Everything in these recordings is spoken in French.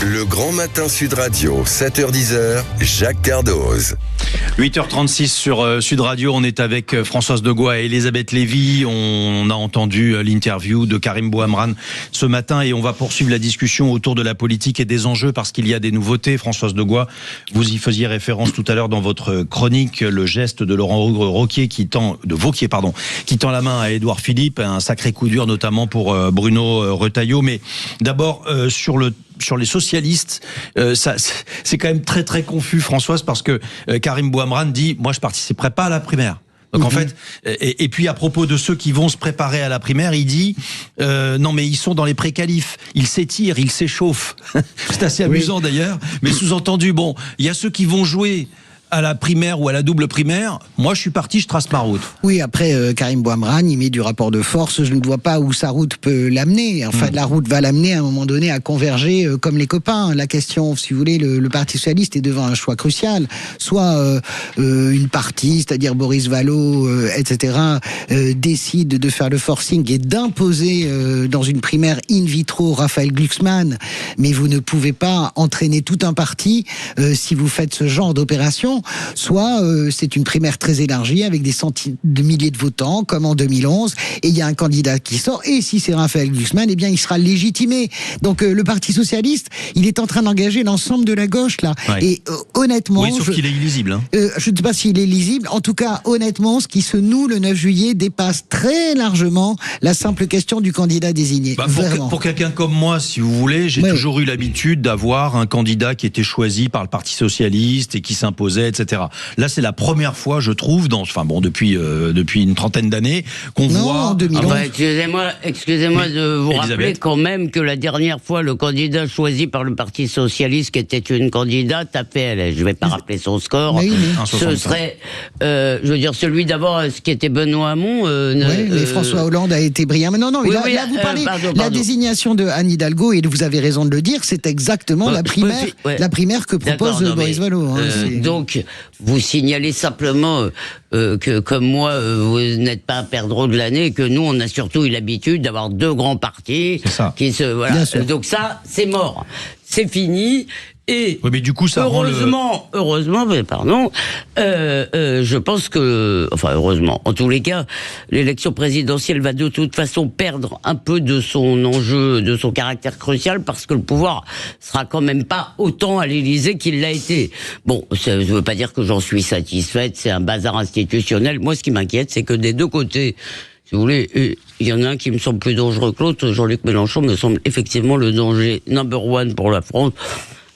Le Grand Matin Sud Radio, 7h-10h, Jacques Cardoz. 8h36 sur Sud Radio, on est avec Françoise de Gois et Elisabeth Lévy. On a entendu l'interview de Karim Bouhamrane ce matin et on va poursuivre la discussion autour de la politique et des enjeux parce qu'il y a des nouveautés. Françoise de Gois, vous y faisiez référence tout à l'heure dans votre chronique, le geste de Laurent Wauquiez qui tend la main à Édouard Philippe, un sacré coup dur notamment pour Bruno Retailleau. Mais d'abord sur les socialistes, c'est quand même très très confus, Françoise, parce que Karim Bouhamrane dit « moi je participerai pas à la primaire ». Donc en fait, et puis à propos de ceux qui vont se préparer à la primaire, il dit non mais ils sont dans les pré-qualifs, ils s'étirent, ils s'échauffent. C'est assez amusant d'ailleurs, mais sous-entendu, bon, il y a ceux qui vont jouer à la primaire ou à la double primaire, moi je suis parti, je trace ma route. Oui, après Karim Bouhamrane, il met du rapport de force, je ne vois pas où sa route peut l'amener. Enfin, la route va l'amener à un moment donné à converger comme les copains. La question, si vous voulez, le Parti Socialiste est devant un choix crucial. Soit une partie, c'est-à-dire Boris Vallaud, etc., décide de faire le forcing et d'imposer dans une primaire in vitro Raphaël Glucksmann, mais vous ne pouvez pas entraîner tout un parti si vous faites ce genre d'opération. Soit c'est une primaire très élargie avec des centaines de milliers de votants comme en 2011 et il y a un candidat qui sort et si c'est Raphaël Glucksmann, eh bien il sera légitimé. Donc le Parti Socialiste, il est en train d'engager l'ensemble de la gauche là. Ouais. Et honnêtement, oui, sauf qu'il est illisible. Hein. Je ne sais pas s'il est lisible. En tout cas, honnêtement, ce qui se noue le 9 juillet dépasse très largement la simple question du candidat désigné. Pour quelqu'un comme moi, si vous voulez, j'ai toujours eu l'habitude d'avoir un candidat qui était choisi par le Parti Socialiste et qui s'imposait, etc. Là, c'est la première fois, je trouve, depuis une trentaine d'années, qu'on voit. Excusez-moi de vous rappeler quand même que la dernière fois, le candidat choisi par le Parti Socialiste, qui était une candidate, a fait, je ne vais pas rappeler son score, ce serait, je veux dire, celui d'abord, ce qui était Benoît Hamon. Mais François Hollande a été brillant. Mais non, là, vous parlez la désignation de Anne Hidalgo, et vous avez raison de le dire, c'est exactement la primaire que propose Boris Vallaud. Donc, vous signalez simplement que, comme moi, vous n'êtes pas un perdreau de l'année, et que nous, on a surtout eu l'habitude d'avoir deux grands partis qui se... Voilà. Donc ça, c'est mort. C'est fini. Et oui, mais du coup, ça heureusement, je pense que, heureusement, en tous les cas, l'élection présidentielle va de toute façon perdre un peu de son enjeu, de son caractère crucial, parce que le pouvoir sera quand même pas autant à l'Élysée qu'il l'a été. Bon, ça ne veut pas dire que j'en suis satisfaite, c'est un bazar institutionnel. Moi, ce qui m'inquiète, c'est que des deux côtés, si vous voulez, il y en a un qui me semble plus dangereux que l'autre. Jean-Luc Mélenchon me semble effectivement le danger number one pour la France.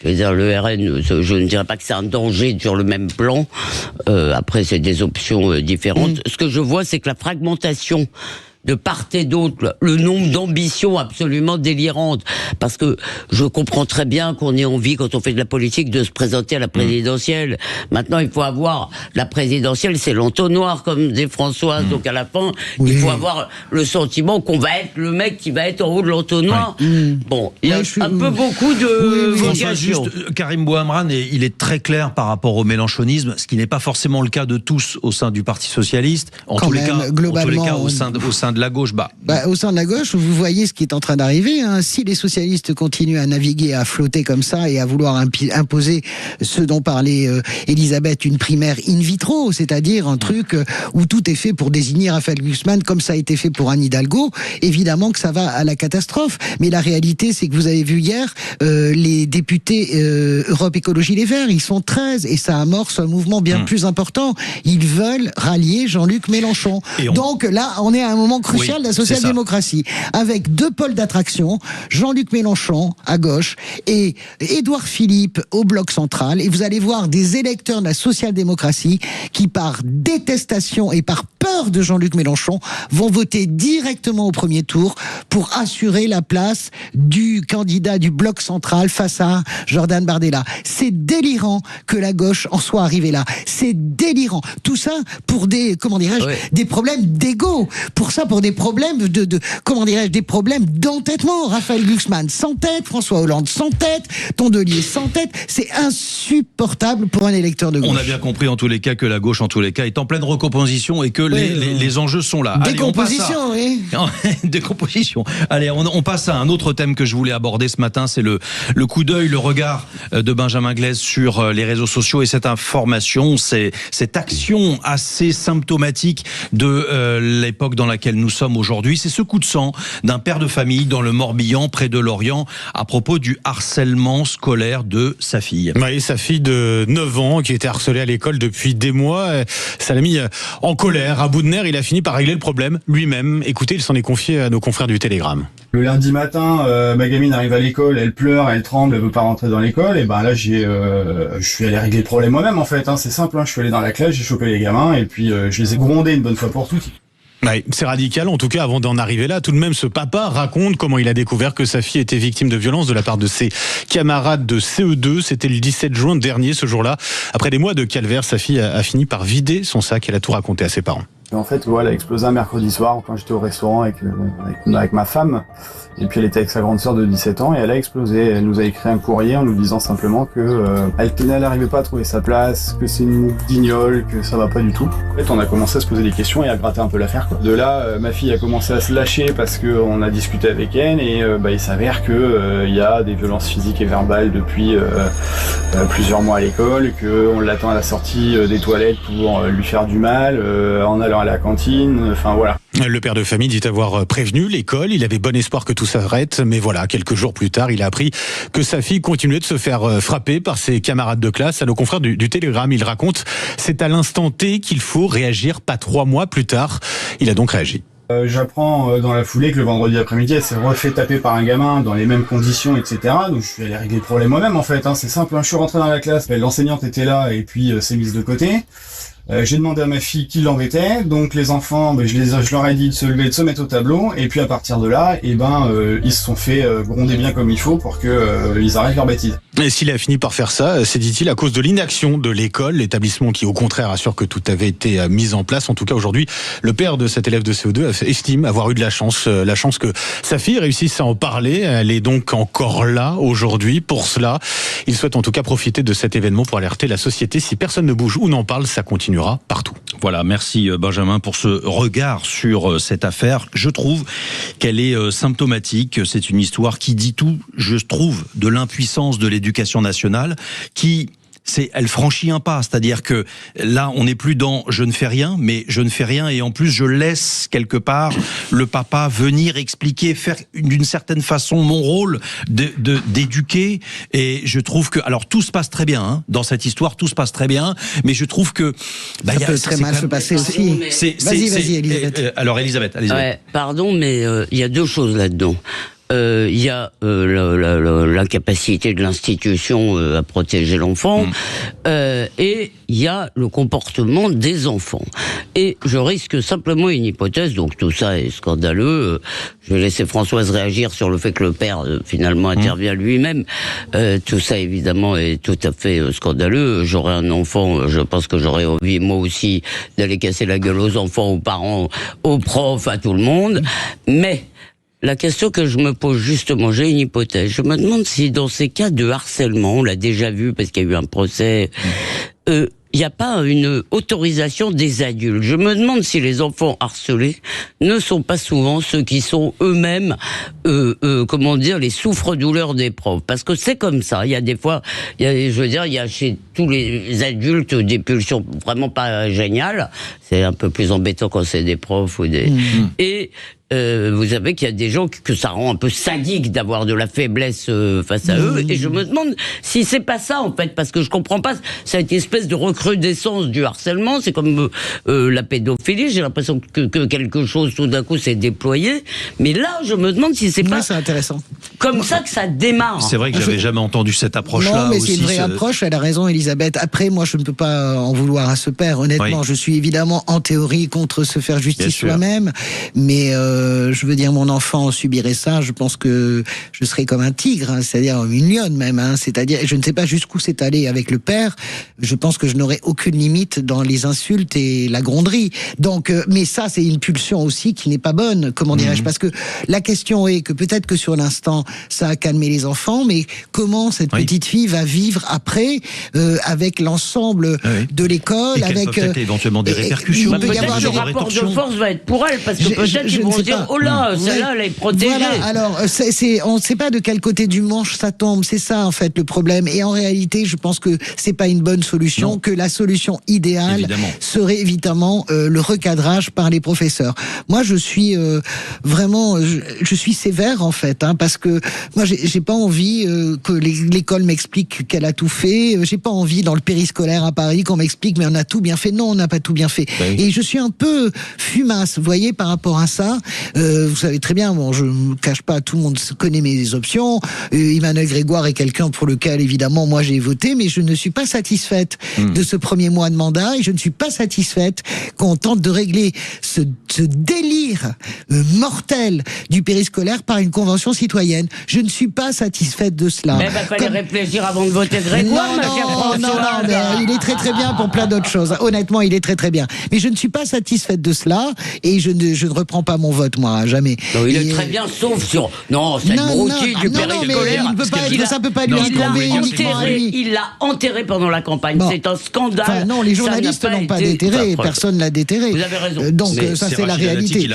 Je veux dire, le RN, je ne dirais pas que c'est un danger sur le même plan. Après, c'est des options différentes. Ce que je vois, c'est que la fragmentation de part et d'autre, le nombre d'ambitions absolument délirantes. Parce que je comprends très bien qu'on ait envie, quand on fait de la politique, de se présenter à la présidentielle. Maintenant, il faut avoir... La présidentielle, c'est l'entonnoir, comme dit Françoise. Donc, à la fin, il faut avoir le sentiment qu'on va être le mec qui va être en haut de l'entonnoir. Bon, il y a un peu beaucoup de vocation. Karim Bouhamrane, il est très clair par rapport au mélenchonisme, ce qui n'est pas forcément le cas de tous au sein du Parti Socialiste. En tous les cas, au sein de la gauche, au sein de la gauche, vous voyez ce qui est en train d'arriver. Si les socialistes continuent à naviguer, à flotter comme ça et à vouloir imposer ce dont parlait Elisabeth, une primaire in vitro, c'est-à-dire un truc où tout est fait pour désigner Raphaël Glucksmann comme ça a été fait pour Anne Hidalgo, évidemment que ça va à la catastrophe. Mais la réalité, c'est que vous avez vu hier les députés Europe Écologie Les Verts, ils sont 13 et ça amorce un mouvement bien plus important. Ils veulent rallier Jean-Luc Mélenchon. Donc là, on est à un moment crucial de la social-démocratie, avec deux pôles d'attraction, Jean-Luc Mélenchon à gauche et Édouard Philippe au bloc central, et vous allez voir des électeurs de la social-démocratie qui, par détestation et par peur de Jean-Luc Mélenchon, vont voter directement au premier tour pour assurer la place du candidat du bloc central face à Jordan Bardella. C'est délirant que la gauche en soit arrivée là. C'est délirant. Tout ça pour des, des problèmes d'ego. Pour ça, pour des problèmes des problèmes d'entêtement. Raphaël Glucksmann sans tête, François Hollande sans tête, Tondelier sans tête. C'est insupportable pour un électeur de gauche. On a bien compris en tous les cas que la gauche, en tous les cas, est en pleine recomposition et que les enjeux sont là. Allez, Décomposition, oui. Décomposition. Allez, on passe à un autre thème que je voulais aborder ce matin, c'est le coup d'œil, le regard de Benjamin Glaise sur les réseaux sociaux et cette information, cette action assez symptomatique de l'époque dans laquelle nous sommes aujourd'hui. C'est ce coup de sang d'un père de famille dans le Morbihan, près de Lorient, à propos du harcèlement scolaire de sa fille. Oui, sa fille de 9 ans qui était harcelée à l'école depuis des mois. Ça l'a mis en colère. À bout de nerfs, il a fini par régler le problème lui-même. Écoutez, il s'en est confié à nos confrères du Télégramme. Le lundi matin, ma gamine arrive à l'école, elle pleure, elle tremble, elle veut pas rentrer dans l'école. Et ben là, je suis allé régler le problème moi-même en fait. C'est simple. Je suis allé dans la classe, j'ai chopé les gamins et puis je les ai grondés une bonne fois pour toutes. Ouais, c'est radical. En tout cas, avant d'en arriver là, tout de même, ce papa raconte comment il a découvert que sa fille était victime de violence de la part de ses camarades de CE2. C'était le 17 juin dernier, ce jour-là. Après des mois de calvaire, sa fille a fini par vider son sac. Elle a tout raconté à ses parents. En fait, elle a explosé un mercredi soir quand j'étais au restaurant avec ma femme. Et puis elle était avec sa grande sœur de 17 ans et elle a explosé. Elle nous a écrit un courrier en nous disant simplement que elle n'arrivait pas à trouver sa place, que c'est une guignole, que ça va pas du tout. En fait, on a commencé à se poser des questions et à gratter un peu l'affaire. De là, ma fille a commencé à se lâcher parce que on a discuté avec elle et il s'avère que il y a des violences physiques et verbales depuis plusieurs mois à l'école, que on l'attend à la sortie des toilettes pour lui faire du mal, en allant à la cantine. Enfin voilà. Le père de famille dit avoir prévenu l'école. Il avait bon espoir que tout s'arrête, mais voilà, quelques jours plus tard, il a appris que sa fille continuait de se faire frapper par ses camarades de classe. À nos confrères du Télégramme, il raconte: c'est à l'instant T qu'il faut réagir, pas 3 mois plus tard. Il a donc réagi. J'apprends dans la foulée que le vendredi après-midi, elle s'est refait taper par un gamin dans les mêmes conditions, etc. Donc je suis allé régler le problème moi-même en fait. C'est simple, je suis rentré dans la classe, l'enseignante était là et puis s'est mise de côté. J'ai demandé à ma fille qui l'embêtait, donc les enfants, je leur ai dit de se lever, de se mettre au tableau, et puis à partir de là, ils se sont fait gronder bien comme il faut pour que ils arrêtent leur bêtise. Et s'il a fini par faire ça, c'est, dit-il, à cause de l'inaction de l'école, l'établissement qui au contraire assure que tout avait été mis en place. En tout cas aujourd'hui, le père de cet élève de CE2 estime avoir eu de la chance que sa fille réussisse à en parler. Elle est donc encore là aujourd'hui pour cela. Il souhaite en tout cas profiter de cet événement pour alerter la société. Si personne ne bouge ou n'en parle, ça continuera partout. Voilà, merci Benjamin pour ce regard sur cette affaire. Je trouve qu'elle est symptomatique. C'est une histoire qui dit tout, je trouve, de l'impuissance de l'éducation nationale elle franchit un pas, c'est-à-dire que là, on n'est plus dans je ne fais rien, mais je ne fais rien et en plus je laisse quelque part le papa venir expliquer, faire d'une certaine façon mon rôle d'éduquer. Et je trouve que, alors tout se passe très bien dans cette histoire, tout se passe très bien, mais je trouve que ça peut très mal se passer aussi. Vas-y, Elisabeth. Alors Elisabeth, allez-y. Ouais, pardon, mais il y a 2 choses là-dedans. Il y a l'incapacité de l'institution à protéger l'enfant, et il y a le comportement des enfants. Et je risque simplement une hypothèse, donc tout ça est scandaleux. Je vais laisser Françoise réagir sur le fait que le père finalement intervient lui-même. Tout ça évidemment est tout à fait scandaleux. J'aurais un enfant, je pense que j'aurais envie moi aussi d'aller casser la gueule aux enfants, aux parents, aux profs, à tout le monde. Mais la question que je me pose justement, j'ai une hypothèse. Je me demande si dans ces cas de harcèlement, on l'a déjà vu parce qu'il y a eu un procès, il n'y a pas une autorisation des adultes. Je me demande si les enfants harcelés ne sont pas souvent ceux qui sont eux-mêmes, les souffres-douleurs des profs. Parce que c'est comme ça. Il y a des fois, il y a chez tous les adultes des pulsions vraiment pas géniales. C'est un peu plus embêtant quand c'est des profs ou des... Et vous savez qu'il y a des gens que ça rend un peu sadique d'avoir de la faiblesse face à eux, et je me demande si c'est pas ça en fait, parce que je comprends pas cette espèce de recrudescence du harcèlement. C'est comme la pédophilie, j'ai l'impression que quelque chose tout d'un coup s'est déployé, mais là je me demande si c'est pas c'est intéressant. Comme ça que ça démarre. C'est vrai que j'avais jamais entendu cette approche-là. Non, mais aussi, c'est une vraie approche, elle a raison Elisabeth. Après, moi je ne peux pas en vouloir à ce père, honnêtement. Je suis évidemment en théorie contre se faire justice soi-même, mais je veux dire, mon enfant subirait ça, je pense que je serais comme un tigre, c'est-à-dire une lionne même, c'est-à-dire, je ne sais pas jusqu'où c'est allé avec le père, je pense que je n'aurais aucune limite dans les insultes et la gronderie. Donc, mais ça, c'est une pulsion aussi qui n'est pas bonne, comment dirais-je, parce que la question est que peut-être que sur l'instant, ça a calmé les enfants, mais comment cette petite fille va vivre après avec l'ensemble de l'école, et avec peut-être éventuellement des répercussions. Il peut y avoir le rapport de force va être pour elle, parce que peut-être ils vont se dire, oh là, celle-là, elle est protégée. Voilà, alors on ne sait pas de quel côté du manche ça tombe, c'est ça en fait le problème. Et en réalité, je pense que c'est pas une bonne solution, que la solution idéale serait évidemment le recadrage par les professeurs. Moi, je suis vraiment, je suis sévère en fait, parce que moi, j'ai pas envie que l'école m'explique qu'elle a tout fait. J'ai pas envie dans le périscolaire à Paris qu'on m'explique mais on a tout bien fait. Non, on n'a pas tout bien fait. Et je suis un peu fumasse, vous voyez, par rapport à ça. Vous savez très bien, bon, je me cache pas, tout le monde connaît mes options. Emmanuel Grégoire est quelqu'un pour lequel évidemment moi j'ai voté, mais je ne suis pas satisfaite de ce premier mois de mandat et je ne suis pas satisfaite qu'on tente de régler ce délire mortel du périscolaire par une convention citoyenne. Je ne suis pas satisfaite de cela. Mais il fallait réfléchir avant de voter Grégoire. Non, mais il est très très bien pour plein d'autres choses. Honnêtement, il est très très bien. Mais je ne suis pas satisfaite de cela et je ne reprends pas mon vote, moi, jamais. Non, il est très bien, sauf sur... Non, c'est le broutilles du périscolaire. Ça peut pas lui incomber. Il l'a enterré pendant la campagne. C'est un scandale. Enfin, non, les journalistes n'ont pas déterré. Personne l'a déterré. Vous avez raison. Donc ça, c'est la réalité.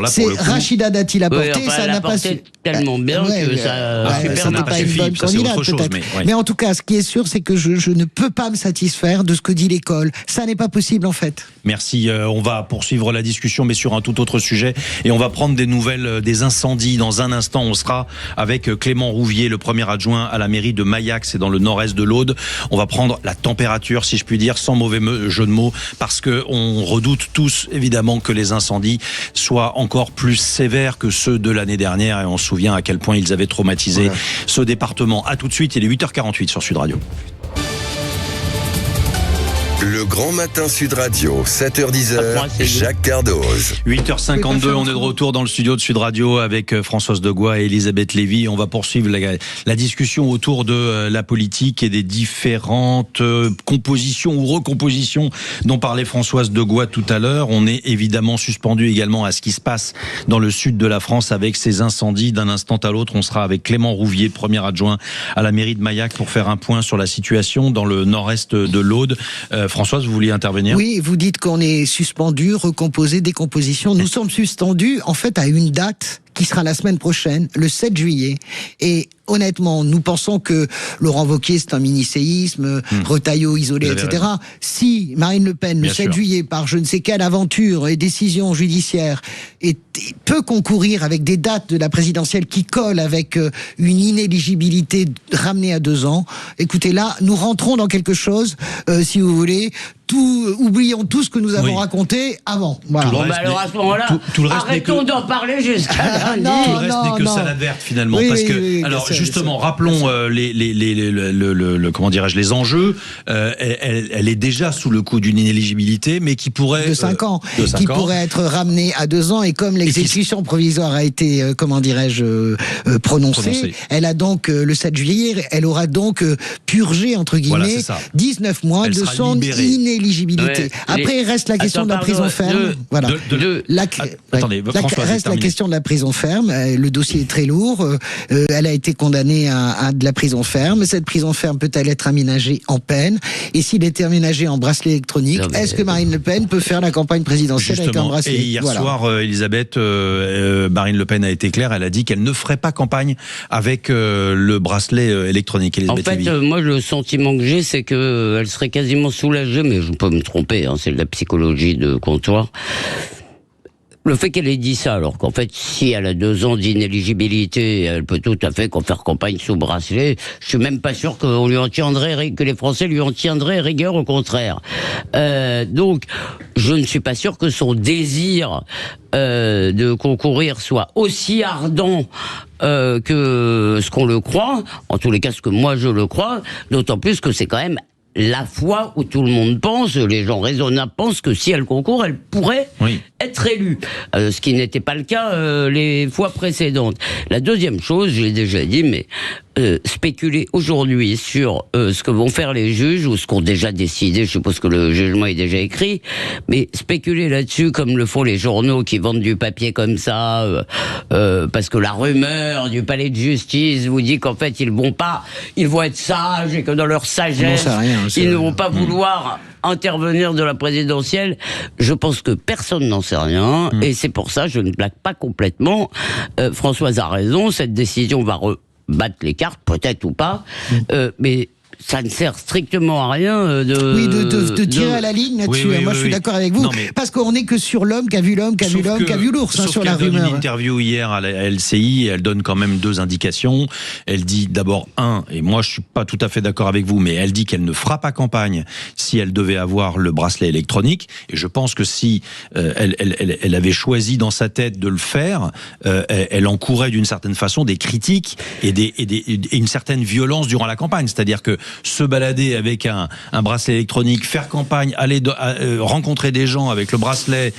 C'est Rachida Dati l'a porté. Ça n'a pas su tellement bien que ça n'a pas une bonne candidate peut-être. Mais en tout cas, ce qui est sûr, c'est que je ne peux pas me satisfaire de ce que dit l'école. Ça n'est pas possible en fait. Merci. On va poursuivre la discussion, mais sur un tout autre sujet. Et on va prendre des nouvelles des incendies. Dans un instant, on sera avec Clément Rouvier, le premier adjoint à la mairie de Maillac, c'est dans le nord-est de l'Aude. On va prendre la température, si je puis dire, sans mauvais jeu de mots, parce que on redoute tous, évidemment, que les incendies soient encore plus sévères que ceux de l'année dernière. Et on se souvient à quel point ils avaient traumatisé ce département. À tout de suite, il est 8h48 sur Sud Radio. Le Grand Matin Sud Radio, 7h10, Jacques Cardoz. 8h52, on est de retour dans le studio de Sud Radio avec Françoise Degois et Elisabeth Lévy. On va poursuivre la discussion autour de la politique et des différentes compositions ou recompositions dont parlait Françoise Degois tout à l'heure. On est évidemment suspendu également à ce qui se passe dans le sud de la France avec ces incendies. D'un instant à l'autre, on sera avec Clément Rouvier, premier adjoint à la mairie de Maillac, pour faire un point sur la situation dans le nord-est de l'Aude. Françoise, vous vouliez intervenir ? Oui, vous dites qu'on est suspendu, recomposé, décomposition. Nous sommes suspendus, en fait, à une date qui sera la semaine prochaine, le 7 juillet. Et honnêtement, nous pensons que Laurent Wauquiez, c'est un mini-séisme, Retailleau isolé, etc. Si Marine Le Pen, le 7 juillet, par je ne sais quelle aventure et décision judiciaire, peut concourir avec des dates de la présidentielle qui collent avec une inéligibilité ramenée à 2 ans, écoutez, là, nous rentrons dans quelque chose, si vous voulez, oublions tout ce que nous avons raconté avant. Voilà. Bon, alors à ce moment-là, arrêtons d'en parler jusqu'à lundi. Tout le reste n'est que salade verte finalement. Parce que, alors justement, rappelons comment dirais-je, les enjeux. Elle est déjà sous le coup d'une inéligibilité, mais qui pourrait de 5 ans, qui pourrait être ramenée à 2 ans. Et comme l'exécution provisoire a été, comment dirais-je, prononcée, elle a donc le 7 juillet, elle aura donc purgé entre guillemets 19 mois de son inéligibilité. Après, il reste la question de la prison ferme. Voilà. Reste la question de la prison ferme. Le dossier est très lourd. Elle a été condamnée à de la prison ferme. Cette prison ferme peut-elle être aménagée en peine? Et s'il est aménagé en bracelet électronique, est-ce que Marine Le Pen peut faire la campagne présidentielle avec un bracelet? Et hier soir, Elisabeth, Marine Le Pen a été claire. Elle a dit qu'elle ne ferait pas campagne avec le bracelet électronique. Elisabeth Lévy. Moi, le sentiment que j'ai, c'est qu'elle serait quasiment soulagée, mais je peux me tromper, c'est de la psychologie de comptoir. Le fait qu'elle ait dit ça, alors qu'en fait, si elle a 2 ans d'inéligibilité, elle peut tout à fait faire campagne sous bracelet. Je suis même pas sûr qu'on lui en tiendrait, que les Français lui en tiendraient rigueur, au contraire. Donc, je ne suis pas sûr que son désir de concourir soit aussi ardent que ce qu'on le croit. En tous les cas, ce que moi je le crois. D'autant plus que c'est quand même la fois où tout le monde pense, les gens raisonnables pensent que si elle concourt, elle pourrait être élue. Ce qui n'était pas le cas les fois précédentes. La deuxième chose, je l'ai déjà dit, mais spéculer aujourd'hui sur ce que vont faire les juges ou ce qu'ont déjà décidé, je suppose que le jugement est déjà écrit, mais spéculer là-dessus comme le font les journaux qui vendent du papier comme ça, parce que la rumeur du palais de justice vous dit qu'en fait ils vont être sages et que dans leur sagesse, ils ne vont pas vouloir intervenir de la présidentielle. Je pense que personne n'en sait rien et c'est pour ça je ne blague pas complètement. Françoise a raison, cette décision va rebattre les cartes, peut-être ou pas, mais ça ne sert strictement à rien de tirer à la ligne là-dessus. Moi, je suis d'accord avec vous. Parce qu'on n'est que sur l'homme qui a vu l'homme, qui a vu l'homme, qui a vu l'ours, sur la rumeur. Elle donne une interview hier à la LCI, elle donne quand même 2 indications. Elle dit d'abord, et moi je suis pas tout à fait d'accord avec vous, mais elle dit qu'elle ne fera pas campagne si elle devait avoir le bracelet électronique. Et je pense que si elle avait choisi dans sa tête de le faire, elle encourait d'une certaine façon des critiques et une certaine violence durant la campagne. C'est-à-dire que se balader avec un bracelet électronique, faire campagne, aller rencontrer des gens avec le bracelet,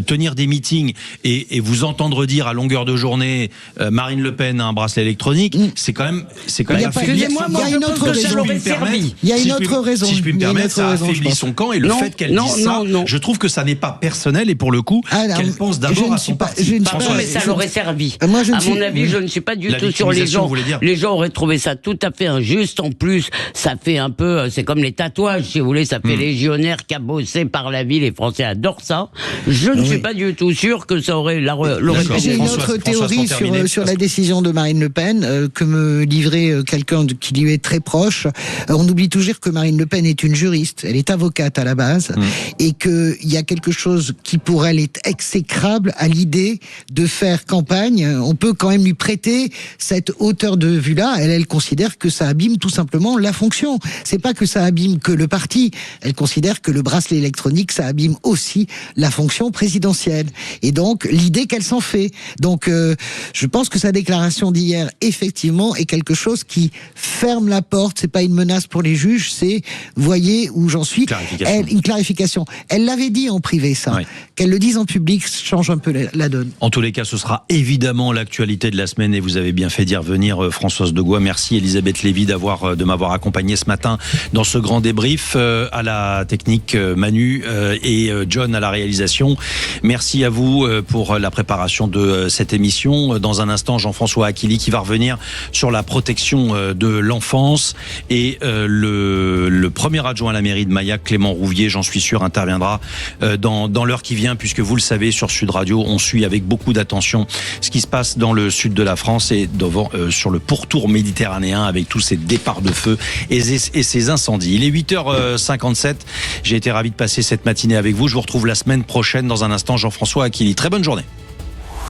tenir des meetings et vous entendre dire à longueur de journée Marine Le Pen a un bracelet électronique, c'est quand même excusez-moi, moi je pense que ça l'aurait servi. Il y a une autre raison. Si je puis me permettre, ça affaiblit son camp et le fait qu'elle dise ça, je trouve que ça n'est pas personnel et pour le coup, qu'elle pense d'abord à son parti. Non, mais ça l'aurait servi. À mon avis, je ne suis pas du tout sur les gens. Les gens auraient trouvé ça tout à fait injuste. En plus, ça fait un peu, c'est comme les tatouages, si vous voulez, ça fait légionnaire cabossé par la vie, les Français adorent ça. Je ne suis pas du tout sûr que ça l'aurait J'ai une autre théorie sur la décision de Marine Le Pen, que me livrait quelqu'un qui lui est très proche. On oublie toujours que Marine Le Pen est une juriste, elle est avocate à la base, et qu'il y a quelque chose qui pour elle est exécrable à l'idée de faire campagne. On peut quand même lui prêter cette hauteur de vue-là. Elle considère que ça abîme tout simplement la fonction. C'est pas que ça abîme que le parti. Elle considère que le bracelet électronique, ça abîme aussi la fonction présidentielle. Et donc, l'idée qu'elle s'en fait. Donc, je pense que sa déclaration d'hier, effectivement, est quelque chose qui ferme la porte. C'est pas une menace pour les juges, c'est, voyez où j'en suis. Une clarification. Elle l'avait dit en privé, ça. Oui. Qu'elle le dise en public change un peu la donne. En tous les cas, ce sera évidemment l'actualité de la semaine et vous avez bien fait d'y revenir, Françoise Degois. Merci Elisabeth Lévy de m'avoir accompagné ce matin dans ce grand débrief, à la technique Manu et John à la réalisation. Merci à vous pour la préparation de cette émission. Dans un instant, Jean-François Aquili qui va revenir sur la protection de l'enfance et le premier adjoint à la mairie de Maillac, Clément Rouvier, j'en suis sûr, interviendra dans l'heure qui vient, puisque vous le savez, sur Sud Radio, on suit avec beaucoup d'attention ce qui se passe dans le sud de la France et sur le pourtour méditerranéen avec tous ces départs de feu et ces incendies. Il est 8h57. J'ai été ravi de passer cette matinée avec vous. Je vous retrouve la semaine prochaine. Dans un instant, Jean-François Aquili. Très bonne journée.